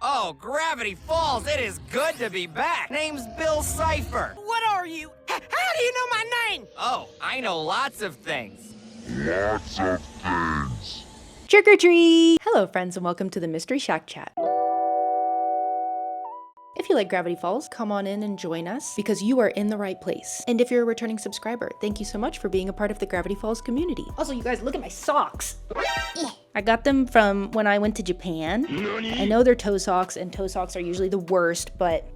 Oh, Gravity Falls, it is good to be back. Name's Bill Cipher. What are you? How do you know my name? Oh, I know lots of things. Lots of things. Trick or treat! Hello friends and welcome to the Mystery Shack Chat. If you like Gravity Falls, come on in and join us because you are in the right place. And if you're a returning subscriber, thank you so much for being a part of the Gravity Falls community. Also, you guys, look at my socks. I got them from when I went to Japan. I know they're toe socks and toe socks are usually the worst, but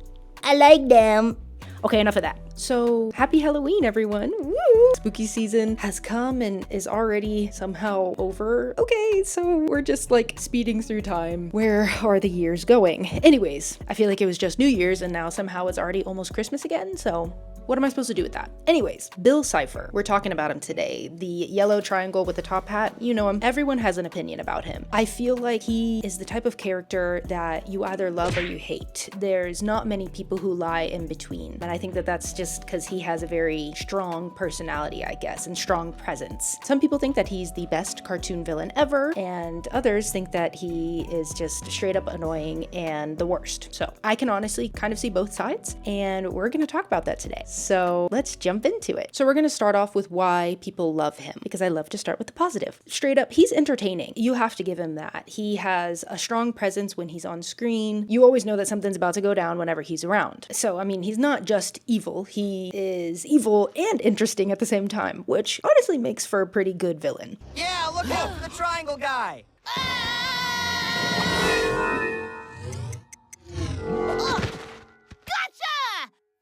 I like them. Okay, enough of that. So, happy Halloween, everyone. Woo! Spooky season has come and is already somehow over. Okay, so we're just like speeding through time. Where are the years going? Anyways, I feel like it was just New Year's and now somehow it's already almost Christmas again, so what am I supposed to do with that? Anyways, Bill Cipher. We're talking about him today. The yellow triangle with the top hat, you know him. Everyone has an opinion about him. I feel like he is the type of character that you either love or you hate. There's not many people who lie in between. And I think that that's just because he has a very strong personality, I guess, and strong presence. Some people think that he's the best cartoon villain ever, and others think that he is just straight up annoying and the worst. So I can honestly kind of see both sides, and we're gonna talk about that today. So let's jump into it. So we're gonna start off with why people love him, because I love to start with the positive. Straight up, he's entertaining. You have to give him that. He has a strong presence when he's on screen. You always know that something's about to go down whenever he's around. So, I mean, he's not just evil, he is evil and interesting at the same time, which honestly makes for a pretty good villain. Yeah, look out for the triangle guy.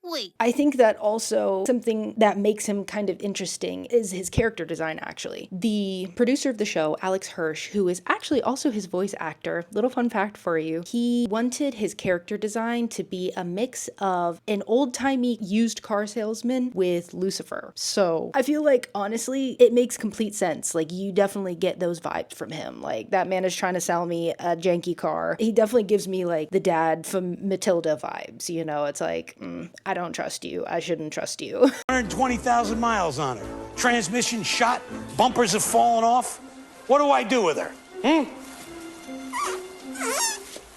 Wait. I think that also something that makes him kind of interesting is his character design, actually. The producer of the show, Alex Hirsch, who is actually also his voice actor, little fun fact for you, he wanted his character design to be a mix of an old-timey used car salesman with Lucifer. So I feel like, honestly, it makes complete sense. Like, you definitely get those vibes from him. Like, that man is trying to sell me a janky car. He definitely gives me, like, the dad from Matilda vibes, you know? It's like, I don't trust you. I shouldn't trust you. 120,000 miles on her. Transmission shot. Bumpers have fallen off. What do I do with her?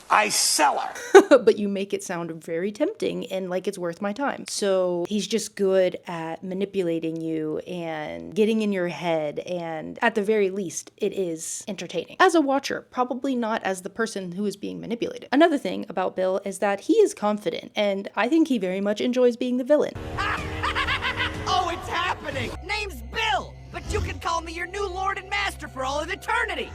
I sell her. But you make it sound very tempting and like it's worth my time. So he's just good at manipulating you and getting in your head, and at the very least, it is entertaining. As a watcher, probably not as the person who is being manipulated. Another thing about Bill is that he is confident, and I think he very much enjoys being the villain. Oh, it's happening. Name's Bill, but you can call me your new lord and master for all of eternity.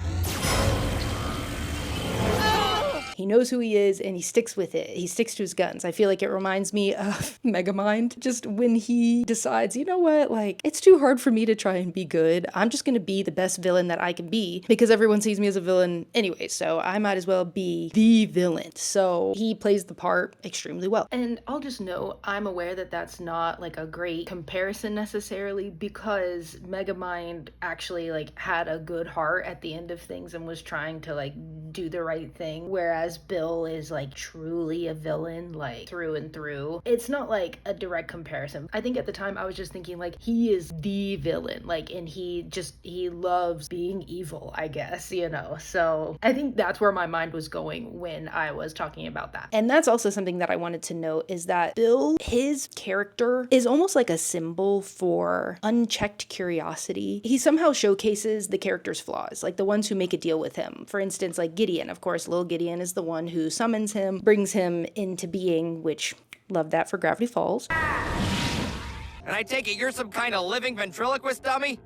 He knows who he is and he sticks with it. He sticks to his guns. I feel like it reminds me of Megamind. Just when he decides, you know what, like, it's too hard for me to try and be good. I'm just gonna be the best villain that I can be because everyone sees me as a villain anyway, so I might as well be the villain. So he plays the part extremely well. And I'll just note, I'm aware that that's not like a great comparison necessarily because Megamind actually like had a good heart at the end of things and was trying to like do the right thing, whereas Bill is like truly a villain, like through and through. It's not like a direct comparison. I think at the time I was just thinking like he is the villain, like, and he loves being evil, I guess, you know. So I think that's where my mind was going when I was talking about that. And that's also something that I wanted to note is that Bill, his character is almost like a symbol for unchecked curiosity. He somehow showcases the character's flaws, like the ones who make a deal with him. For instance, like Gideon, of course, Lil Gideon is the one who summons him, brings him into being, which, love that for Gravity Falls. And I take it you're some kind of living ventriloquist dummy?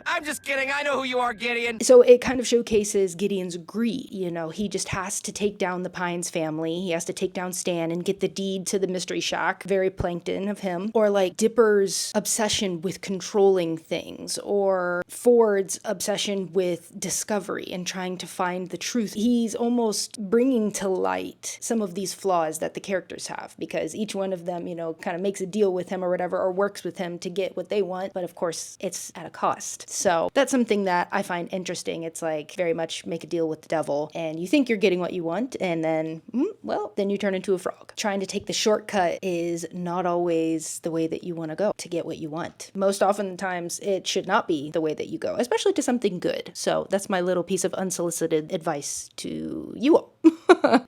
I'm just kidding. I know who you are, Gideon. So it kind of showcases Gideon's greed, you know. He just has to take down the Pines family. He has to take down Stan and get the deed to the Mystery Shack. Very Plankton of him. Or like Dipper's obsession with controlling things. Or Ford's obsession with discovery and trying to find the truth. He's almost bringing to light some of these flaws that the characters have because each one of them, you know, kind of makes a deal with him or whatever, or works with him to get what they want. But of course, it's at a cost. So that's something that I find interesting. It's like very much make a deal with the devil and you think you're getting what you want and then, well, then you turn into a frog. Trying to take the shortcut is not always the way that you want to go to get what you want. Most often times it should not be the way that you go, especially to something good. So that's my little piece of unsolicited advice to you all.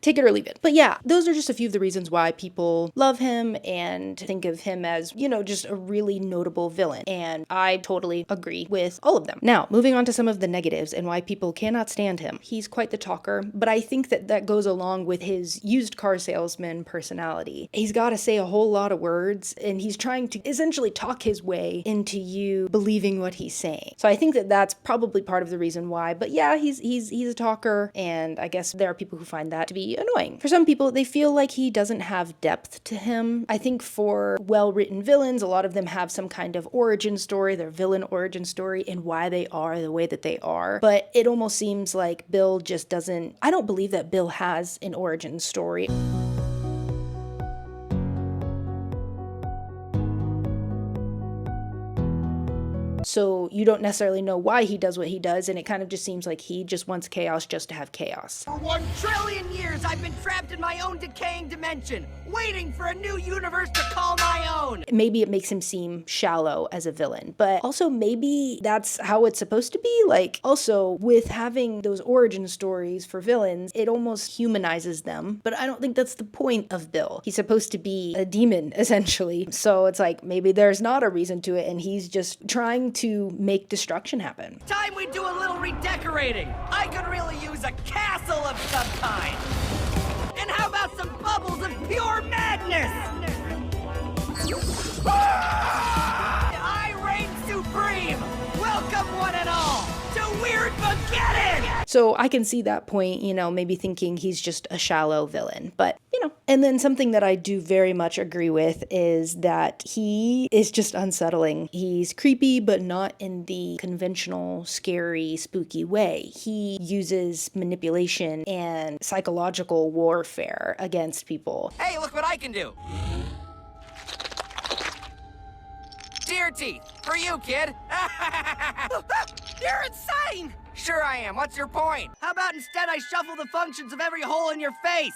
Take it or leave it. But yeah, those are just a few of the reasons why people love him and think of him as, you know, just a really notable villain. And I totally agree with all of them. Now, moving on to some of the negatives and why people cannot stand him. He's quite the talker, but I think that that goes along with his used car salesman personality. He's got to say a whole lot of words, and he's trying to essentially talk his way into you believing what he's saying. So I think that that's probably part of the reason why. But yeah, he's a talker, and I guess there are people who find that to be annoying. For some people, they feel like he doesn't have depth to him. I think for well-written villains, a lot of them have some kind of origin story, their villain origin story, and why they are the way that they are. But it almost seems like Bill just doesn't. I don't believe that Bill has an origin story. So you don't necessarily know why he does what he does, and it kind of just seems like he just wants chaos just to have chaos. For 1 trillion years, I've been trapped in my own decaying dimension, waiting for a new universe to call my own. Maybe it makes him seem shallow as a villain, but also maybe that's how it's supposed to be. Like, also, with having those origin stories for villains, it almost humanizes them, but I don't think that's the point of Bill. He's supposed to be a demon, essentially. So it's like, maybe there's not a reason to it, and he's just trying to make destruction happen. Time we do a little redecorating. I could really use a castle of some kind. And how about some bubbles of pure madness? I reign supreme. Welcome one and all to Weird Mageddon. So I can see that point, you know, maybe thinking he's just a shallow villain, but you know. And then something that I do very much agree with is that he is just unsettling. He's creepy, but not in the conventional, scary, spooky way. He uses manipulation and psychological warfare against people. Hey, look what I can do. Deer teeth, for you, kid. You're insane! Sure I am. What's your point? How about instead I shuffle the functions of every hole in your face?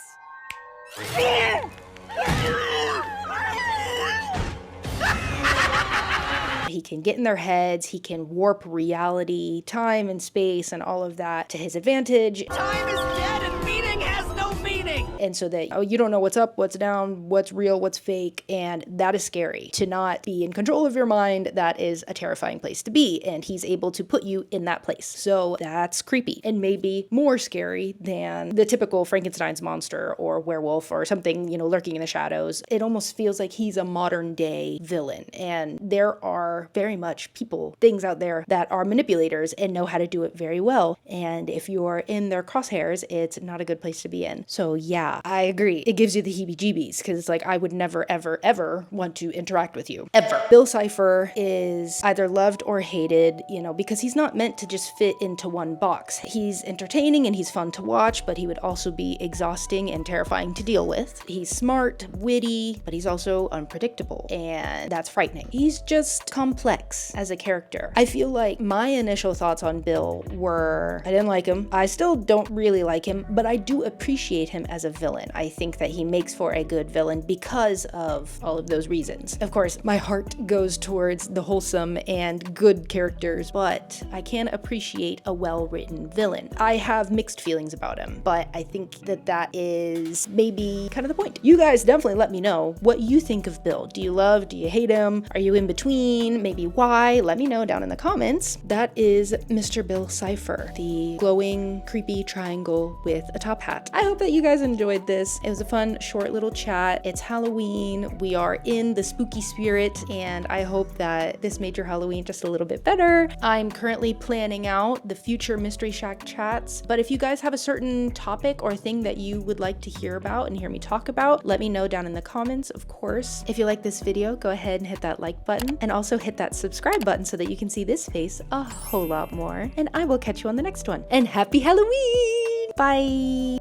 He can get in their heads, he can warp reality, time and space and all of that to his advantage. Time is dead and meaning has no meaning. And so that, oh, you don't know what's up, what's down, what's real, what's fake, and that is scary. To not be in control of your mind, that is a terrifying place to be, and he's able to put you in that place. So that's creepy, and maybe more scary than the typical Frankenstein's monster or werewolf or something, you know, lurking in the shadows. It almost feels like he's a modern day villain, and there are very much people, things out there that are manipulators and know how to do it very well, and if you are in their crosshairs, it's not a good place to be in. So yeah, I agree. It gives you the heebie-jeebies, because it's like, I would never, ever, ever want to interact with you. Ever. Bill Cipher is either loved or hated, you know, because he's not meant to just fit into one box. He's entertaining and he's fun to watch, but he would also be exhausting and terrifying to deal with. He's smart, witty, but he's also unpredictable, and that's frightening. He's just complex as a character. I feel like my initial thoughts on Bill were, I didn't like him. I still don't really like him, but I do appreciate him as a villain. I think that he makes for a good villain because of all of those reasons. Of course, my heart goes towards the wholesome and good characters, but I can appreciate a well-written villain. I have mixed feelings about him, but I think that that is maybe kind of the point. You guys definitely let me know what you think of Bill. Do you love, do you hate him? Are you in between? Maybe why? Let me know down in the comments. That is Mr. Bill Cipher, the glowing, creepy triangle with a top hat. I hope that you guys enjoyed this. It was a fun, short little chat. It's Halloween. We are in the spooky spirit, and I hope that this made your Halloween just a little bit better. I'm currently planning out the future Mystery Shack chats, but if you guys have a certain topic or thing that you would like to hear about and hear me talk about, let me know down in the comments, of course. If you like this video, go ahead and hit that like button, and also hit that subscribe button so that you can see this face a whole lot more, and I will catch you on the next one. And happy Halloween! Bye!